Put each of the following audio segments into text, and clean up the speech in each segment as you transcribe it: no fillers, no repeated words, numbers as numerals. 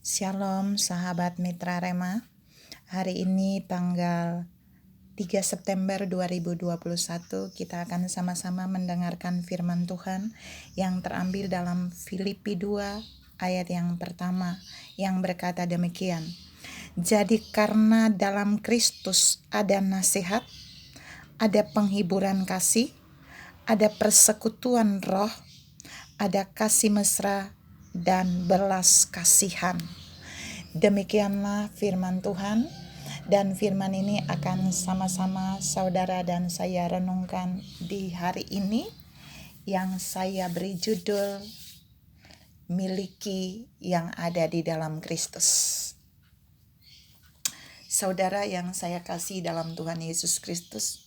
Shalom sahabat Mitra Rema. Hari ini tanggal 3 September 2021 kita akan sama-sama mendengarkan firman Tuhan yang terambil dalam Filipi 2 ayat yang pertama yang berkata demikian. Jadi karena dalam Kristus ada nasihat, ada penghiburan kasih, ada persekutuan roh, ada kasih mesra dan belas kasihan. Demikianlah firman Tuhan, dan firman ini akan sama-sama saudara dan saya renungkan di hari ini yang saya beri judul Miliki yang ada di dalam Kristus. Saudara yang saya kasih dalam Tuhan Yesus Kristus,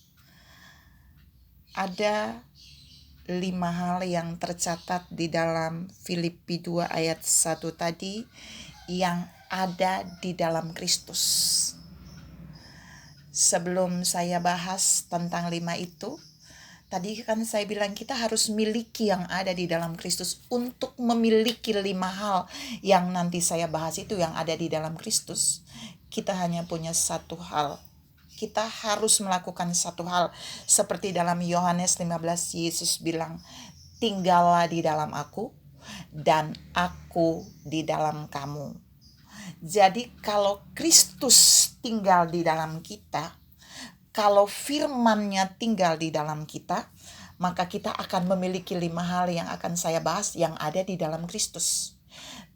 ada 5 hal yang tercatat di dalam Filipi 2 ayat 1 tadi yang ada di dalam Kristus. Sebelum saya bahas tentang 5 itu, tadi kan saya bilang kita harus miliki yang ada di dalam Kristus. Untuk memiliki 5 hal yang nanti saya bahas itu yang ada di dalam Kristus, kita hanya punya satu hal. Kita harus melakukan satu hal. Seperti dalam Yohanes 15, Yesus bilang, tinggallah di dalam aku dan aku di dalam kamu. Jadi kalau Kristus tinggal di dalam kita, kalau firman-Nya tinggal di dalam kita, maka kita akan memiliki 5 hal yang akan saya bahas yang ada di dalam Kristus.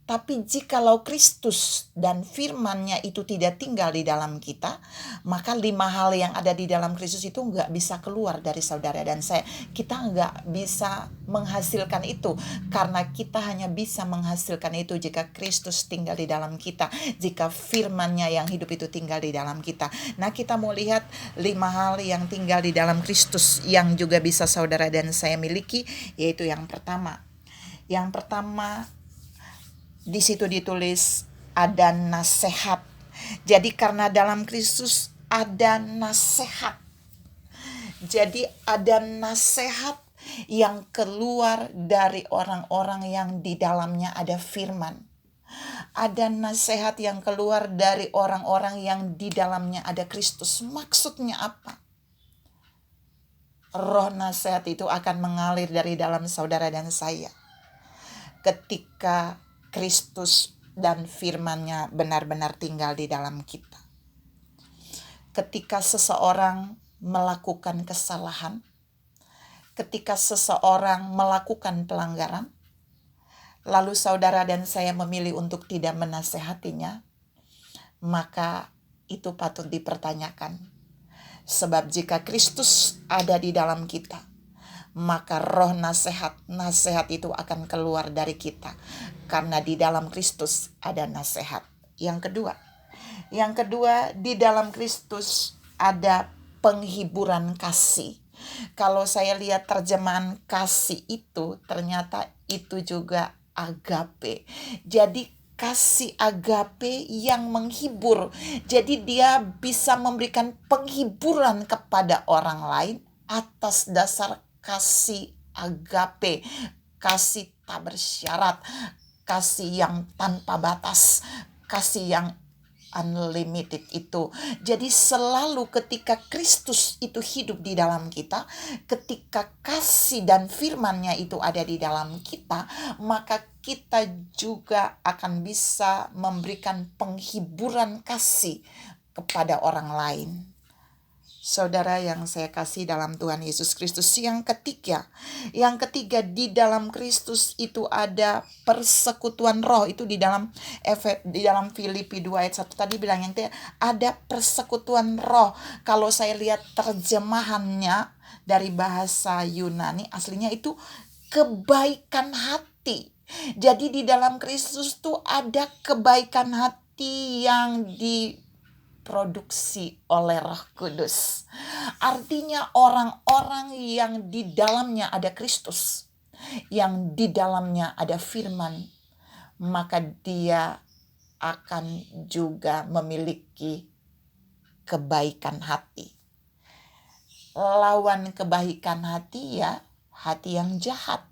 Tapi jikalau Kristus dan firman-Nya itu tidak tinggal di dalam kita, maka 5 hal yang ada di dalam Kristus itu nggak bisa keluar dari saudara dan saya. Kita nggak bisa menghasilkan itu, karena kita hanya bisa menghasilkan itu jika Kristus tinggal di dalam kita, jika firman-Nya yang hidup itu tinggal di dalam kita. Nah, kita mau lihat 5 hal yang tinggal di dalam Kristus yang juga bisa saudara dan saya miliki, yaitu yang pertama. Yang pertama, di situ ditulis ada nasihat. Jadi karena dalam Kristus ada nasihat. Jadi ada nasihat yang keluar dari orang-orang yang di dalamnya ada firman. Ada nasihat yang keluar dari orang-orang yang di dalamnya ada Kristus. Maksudnya apa? Roh nasihat itu akan mengalir dari dalam saudara dan saya ketika Kristus dan firman-Nya benar-benar tinggal di dalam kita. Ketika seseorang melakukan kesalahan, ketika seseorang melakukan pelanggaran, lalu saudara dan saya memilih untuk tidak menasehatinya, maka itu patut dipertanyakan. Sebab jika Kristus ada di dalam kita, maka roh nasihat itu akan keluar dari kita. Karena di dalam Kristus ada nasihat. Yang kedua, di dalam Kristus ada penghiburan kasih. Kalau saya lihat terjemahan kasih itu, ternyata itu juga agape. Jadi kasih agape yang menghibur. Jadi dia bisa memberikan penghiburan kepada orang lain atas dasar kasih agape, kasih tak bersyarat, kasih yang tanpa batas, kasih yang unlimited itu. Jadi selalu ketika Kristus itu hidup di dalam kita, ketika kasih dan firman-Nya itu ada di dalam kita, maka kita juga akan bisa memberikan penghiburan kasih kepada orang lain. Saudara yang saya kasih dalam Tuhan Yesus Kristus. Yang ketiga di dalam Kristus itu ada persekutuan roh. Itu di dalam Filipi 2 ayat 1 tadi bilang yang ada persekutuan roh. Kalau saya lihat terjemahannya dari bahasa Yunani, aslinya itu kebaikan hati. Jadi di dalam Kristus tuh ada kebaikan hati yang diproduksi oleh Roh Kudus. Artinya orang-orang yang di dalamnya ada Kristus, yang di dalamnya ada firman, maka dia akan juga memiliki kebaikan hati. Lawan kebaikan hati ya hati yang jahat.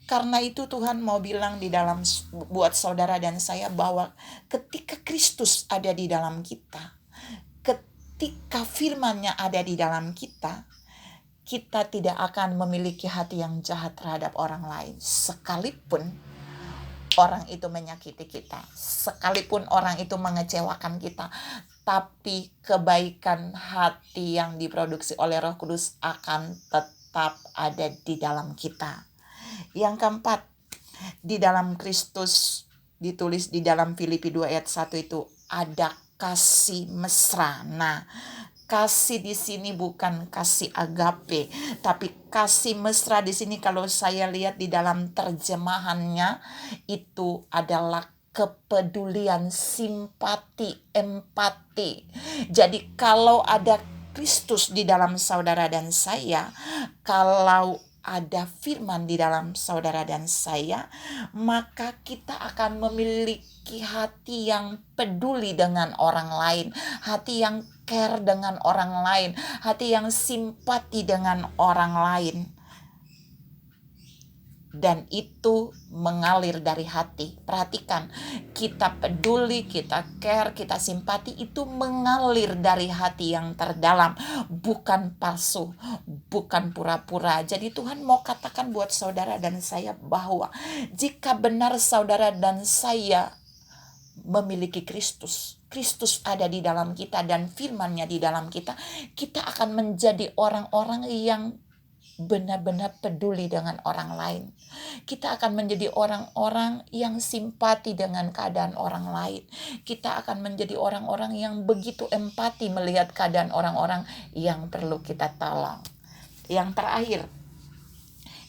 Karena itu Tuhan mau bilang di dalam buat saudara dan saya bahwa ketika Kristus ada di dalam kita, ketika firman-Nya ada di dalam kita, kita tidak akan memiliki hati yang jahat terhadap orang lain. Sekalipun orang itu menyakiti kita, sekalipun orang itu mengecewakan kita, tapi kebaikan hati yang diproduksi oleh Roh Kudus akan tetap ada di dalam kita. Yang keempat, di dalam Kristus, ditulis di dalam Filipi 2 ayat 1 itu ada kasih mesra. Nah, kasih di sini bukan kasih agape, tapi kasih mesra di sini kalau saya lihat di dalam terjemahannya itu adalah kepedulian, simpati, empati. Jadi kalau ada Kristus di dalam saudara dan saya, kalau ada firman di dalam saudara dan saya, maka kita akan memiliki hati yang peduli dengan orang lain, hati yang care dengan orang lain, hati yang simpati dengan orang lain. Dan itu mengalir dari hati. Perhatikan, kita peduli, kita care, kita simpati, itu mengalir dari hati yang terdalam, bukan palsu, bukan pura-pura. Jadi Tuhan mau katakan buat saudara dan saya bahwa jika benar saudara dan saya memiliki Kristus, Kristus ada di dalam kita dan firman-Nya di dalam kita, kita akan menjadi orang-orang yang benar-benar peduli dengan orang lain. Kita akan menjadi orang-orang yang simpati dengan keadaan orang lain. Kita akan menjadi orang-orang yang begitu empati melihat keadaan orang-orang yang perlu kita tolong. Yang terakhir,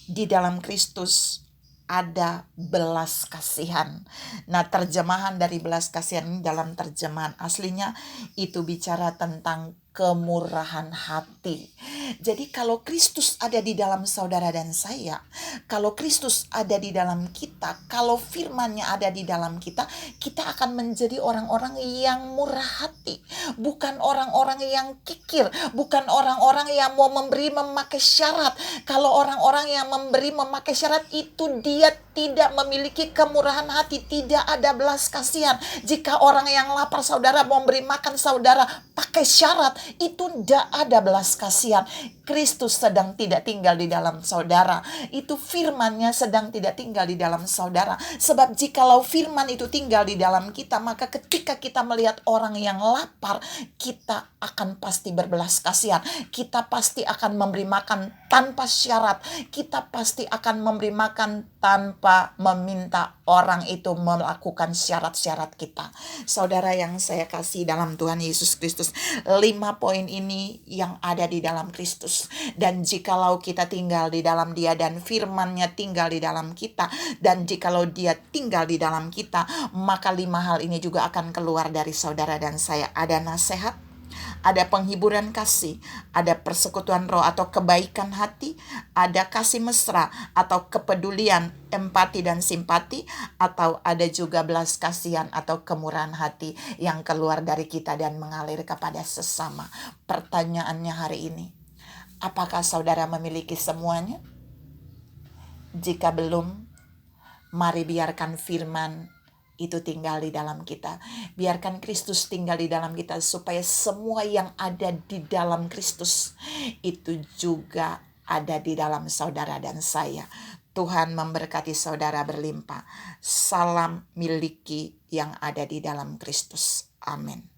di dalam Kristus ada belas kasihan. Nah, terjemahan dari belas kasihan ini dalam terjemahan aslinya itu bicara tentang kemurahan hati. Jadi kalau Kristus ada di dalam saudara dan saya, kalau Kristus ada di dalam kita, kalau firman-Nya ada di dalam kita, kita akan menjadi orang-orang yang murah hati. Bukan orang-orang yang kikir, bukan orang-orang yang mau memberi memakai syarat. Kalau orang-orang yang memberi memakai syarat itu dia tidak memiliki kemurahan hati, tidak ada belas kasihan. Jika orang yang lapar saudara mau memberi makan saudara pakai syarat, itu tidak ada belas kasihan. Kristus sedang tidak tinggal di dalam saudara. Itu firman-Nya sedang tidak tinggal di dalam saudara. Sebab jikalau firman itu tinggal di dalam kita, maka ketika kita melihat orang yang lapar, kita akan pasti berbelas kasihan. Kita pasti akan memberi makan tanpa syarat. Kita pasti akan memberi makan tanpa meminta orang itu melakukan syarat-syarat kita. Saudara yang saya kasih dalam Tuhan Yesus Kristus, 5 poin ini yang ada di dalam Kristus. Dan jikalau kita tinggal di dalam Dia dan firman-Nya tinggal di dalam kita, dan jikalau Dia tinggal di dalam kita, maka 5 hal ini juga akan keluar dari saudara dan saya. Ada nasihat, ada penghiburan kasih, ada persekutuan roh atau kebaikan hati, ada kasih mesra atau kepedulian, empati dan simpati, atau ada juga belas kasihan atau kemurahan hati yang keluar dari kita dan mengalir kepada sesama. Pertanyaannya hari ini, apakah saudara memiliki semuanya? Jika belum, mari biarkan firman itu tinggal di dalam kita. Biarkan Kristus tinggal di dalam kita supaya semua yang ada di dalam Kristus itu juga ada di dalam saudara dan saya. Tuhan memberkati saudara berlimpah. Salam miliki yang ada di dalam Kristus. Amin.